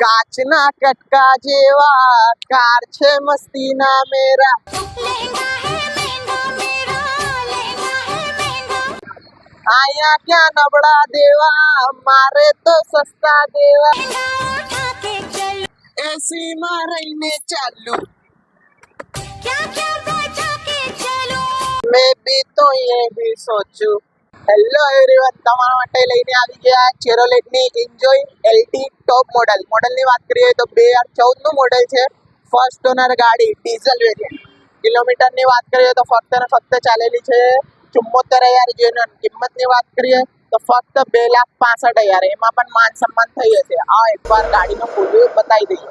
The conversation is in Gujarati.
કાચના કટકા જેવા કાર છે મસ્તીના મેરા. આયા ક્યાં નબળા દેવા, મારે તો સસ્તા દેવા. એસી માં રહીને ચાલુ, મેં ભી તો ये भी सोचूं. હેલો એવરીવન, તમારા માટે લઈને આવી ગયા ચેરોલેટ ની એન્જોય એલટી ટોપ મોડલની વાત કરીએ તો 2014 નું મોડલ છે. ફર્સ્ટ ઓનર ગાડી, ડીઝલ વેરિયન્ટ. કિલોમીટરની વાત કરીએ તો ફક્ત ને ફક્ત ચાલેલી છે 74,000 જેન્યુઅન. કિંમતની વાત કરીએ તો ફક્ત 2,65,000. એમાં પણ માન સન્માન થઈ જશે. આ એકવાર ગાડીનો ફોટો બતાવી દઈએ.